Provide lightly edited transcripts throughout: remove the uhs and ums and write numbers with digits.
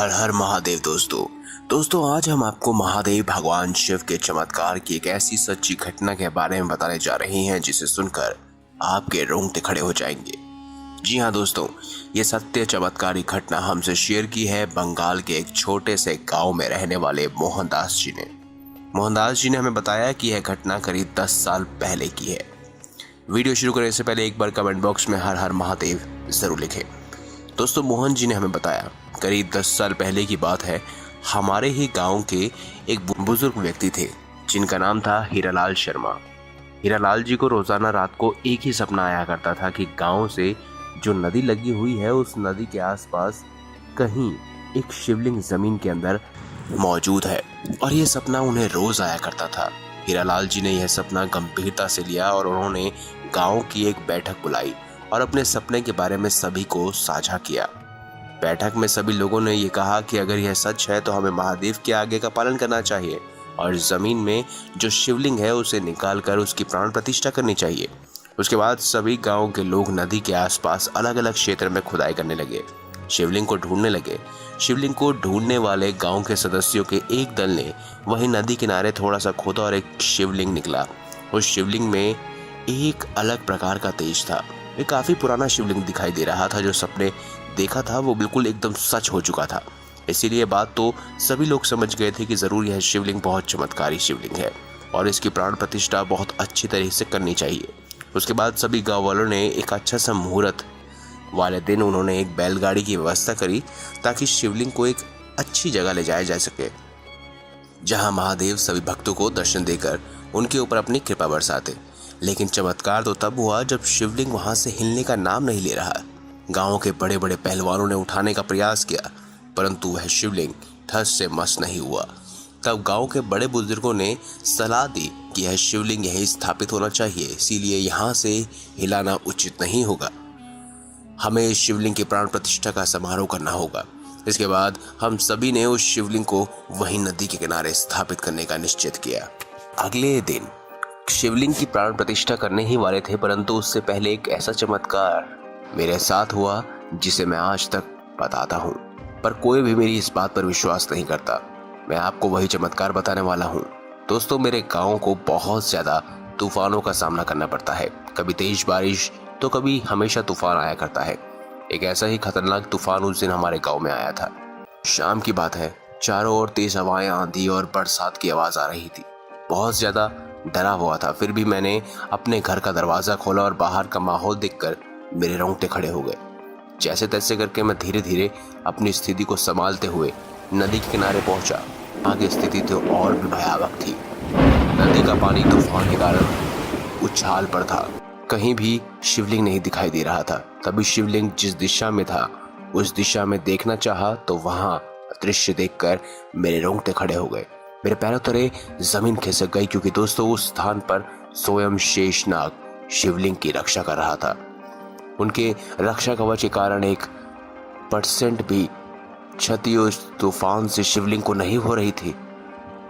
हर हर महादेव दोस्तों आज हम आपको महादेव भगवान शिव के चमत्कार की एक ऐसी सच्ची घटना के बारे में बताने जा रहे हैं जिसे सुनकर आपके रोंगटे खड़े हो जाएंगे। जी हाँ दोस्तों, ये सत्य चमत्कारी घटना हमसे शेयर की है बंगाल के एक छोटे से गांव में रहने वाले मोहनदास जी ने। मोहनदास जी ने हमें बताया कि यह घटना करीब 10 साल पहले की है। वीडियो शुरू करने से पहले एक बार कमेंट बॉक्स में हर हर महादेव जरूर लिखें। दोस्तों, मोहन जी ने हमें बताया करीब 10 साल पहले की बात है। हमारे ही गांव के एक बुजुर्ग व्यक्ति थे जिनका नाम था हीरालाल शर्मा। हीरालाल जी को रोजाना रात को एक ही सपना आया करता था कि गांव से जो नदी लगी हुई है उस नदी के आसपास कहीं एक शिवलिंग जमीन के अंदर मौजूद है, और यह सपना उन्हें रोज आया करता था। हीरालाल जी ने यह सपना गंभीरता से लिया और उन्होंने गांव की एक बैठक बुलाई और अपने सपने के बारे में सभी को साझा किया। बैठक में सभी लोगों ने ये कहा कि अगर यह सच है तो हमें महादेव के आज्ञा का पालन करना चाहिए और जमीन में जो शिवलिंग है उसे निकालकर उसकी प्राण प्रतिष्ठा करनी चाहिए। उसके बाद सभी गांव के लोग नदी के आसपास अलग अलग क्षेत्र में खुदाई करने लगे, शिवलिंग को ढूंढने लगे। शिवलिंग को ढूंढने वाले गांव के सदस्यों के एक दल ने वहीं नदी किनारे थोड़ा सा खोदा और एक शिवलिंग निकला। उस शिवलिंग में एक अलग प्रकार का तेज था। ये काफी पुराना शिवलिंग दिखाई दे रहा था। जो सपने देखा था वो बिल्कुल एकदम सच हो चुका था। इसीलिए बात तो सभी लोग समझ गए थे कि जरूर यह शिवलिंग बहुत चमत्कारी शिवलिंग है और इसकी प्राण प्रतिष्ठा बहुत अच्छी तरीके से करनी चाहिए। उसके बाद सभी गाँव वालों ने एक अच्छा सा मुहूर्त वाले दिन उन्होंने एक बैलगाड़ी की व्यवस्था करी ताकि शिवलिंग को एक अच्छी जगह ले जाया जा सके जहां महादेव सभी भक्तों को दर्शन देकर उनके ऊपर अपनी कृपा बरसाते। लेकिन चमत्कार तो तब हुआ जब शिवलिंग वहां से हिलने का नाम नहीं ले रहा। गांव के बड़े बड़े पहलवानों ने उठाने का प्रयास किया परंतु वह शिवलिंग ठस से मस नहीं हुआ। तब गांव के बड़े बुजुर्गों ने सलाह दी कि यह शिवलिंग यहीं स्थापित होना चाहिए, इसीलिए यहाँ से हिलाना उचित नहीं होगा। हमें इस शिवलिंग की प्राण प्रतिष्ठा का समारोह करना होगा। इसके बाद हम सभी ने उस शिवलिंग को वहीं नदी के किनारे स्थापित करने का निश्चित किया। अगले दिन शिवलिंग की प्राण प्रतिष्ठा करने ही वाले थे, परंतु उससे पहले एक ऐसा चमत्कार मेरे साथ हुआ जिसे मैं आज तक बताता हूँ, पर कोई भी मेरी इस बात पर विश्वास नहीं करता। मैं आपको वही चमत्कार बताने वाला हूँ। दोस्तों, मेरे गाँव को बहुत ज्यादा तूफानों का सामना करना पड़ता है। कभी तेज बारिश तो कभी हमेशा तूफान आया करता है। एक ऐसा ही खतरनाक तूफान उस दिन हमारे गांव में आया था। शाम की बात है, चारों ओर तेज हवाएं, आंधी और बरसात की आवाज आ रही थी। बहुत ज्यादा डरा हुआ था, फिर भी मैंने अपने घर का दरवाजा खोला और बाहर का माहौल देखकर मेरे रोंगटे खड़े हो गए। जैसे तैसे करके मैं धीरे धीरे अपनी स्थिति को संभालते हुए नदी के किनारे पहुंचा। आगे स्थिति तो और भी भयावह थी। नदी का पानी तूफान के कारण उछाल पर था। कहीं भी शिवलिंग नहीं दिखाई दे रहा था। तभी शिवलिंग जिस दिशा में था उस दिशा में देखना चाहा तो वहां दृश्य देखकर मेरे रोंगटे खड़े हो गए। मेरे पैरों तले जमीन खिसक गई, क्योंकि दोस्तों उस स्थान पर स्वयं शेषनाग शिवलिंग की रक्षा कर रहा था। उनके रक्षा कवच के कारण 1% भी क्षति उस तूफान से शिवलिंग को नहीं हो रही थी।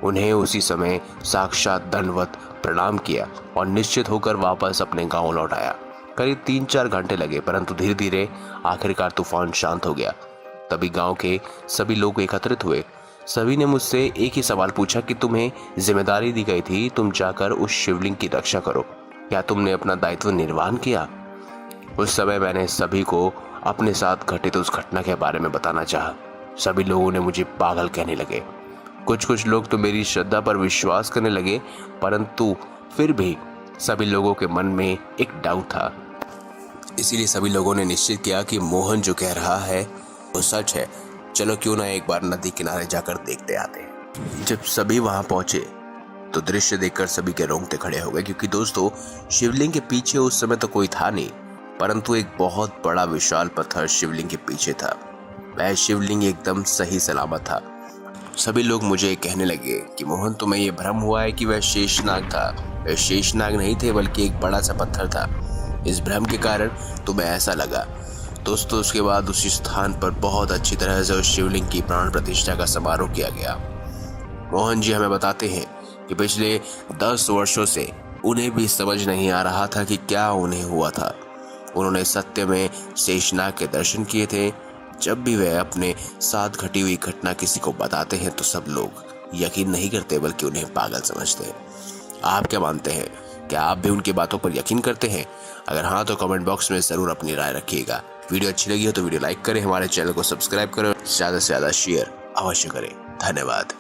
उन्हें उसी समय साक्षात दंडवत प्रणाम किया और निश्चित होकर वापस अपने गांव लौट आया। करीब 3-4 घंटे लगे, परंतु धीरे धीरे आखिरकार तूफान शांत हो गया। तभी गांव के सभी लोग एकत्रित हुए। सभी ने मुझसे एक ही सवाल पूछा कि तुम्हें जिम्मेदारी दी गई थी, तुम जाकर उस शिवलिंग की रक्षा करो, क्या तुमने अपना दायित्व निर्वहन किया? उस समय मैंने सभी को अपने साथ घटित उस घटना के बारे में बताना चाहा। सभी लोगों ने मुझे पागल कहने लगे। कुछ लोग तो मेरी श्रद्धा पर विश्वास करने लगे, परंतु फिर भी सभी लोगों के मन में एक डाउट था। इसीलिए सभी लोगों ने निश्चित किया कि मोहन जो कह रहा है वो सच है। चलो क्यों ना एक बार नदी किनारे जाकर देखते आते हैं। जब सभी वहां पहुंचे तो दृश्य देखकर सभी के रोंगटे खड़े हो गए, क्योंकि दोस्तों शिवलिंग के पीछे उस समय तो कोई था नहीं, परंतु एक बहुत बड़ा विशाल पत्थर शिवलिंग के पीछे था। वह शिवलिंग एकदम सही सलामत था। सभी लोग मुझे कहने लगे कि मोहन, तुम्हें यह भ्रम हुआ है कि वह शेषनाग था। वह शेषनाग नहीं थे, बल्कि एक बड़ा सा पत्थर था। इस भ्रम के कारण तुम्हें ऐसा लगा। दोस्तों, उसके बाद उसी स्थान पर बहुत अच्छी तरह से उस शिवलिंग की प्राण प्रतिष्ठा का समारोह किया गया। मोहन जी हमें बताते हैं कि पिछले 10 वर्षों से उन्हें भी समझ नहीं आ रहा था कि क्या उन्हें हुआ था। उन्होंने सत्य में शेषनाग के दर्शन किए थे जब भी वह अपने साथ घटी हुई घटना किसी को बताते हैं तो सब लोग यकीन नहीं करते बल्कि उन्हें पागल समझते हैं। आप क्या मानते हैं? क्या आप भी उनकी बातों पर यकीन करते हैं? अगर हाँ तो कमेंट बॉक्स में ज़रूर अपनी राय रखिएगा। वीडियो अच्छी लगी हो तो वीडियो लाइक करें, हमारे चैनल को सब्सक्राइब करें, ज़्यादा से ज़्यादा शेयर अवश्य करें। धन्यवाद।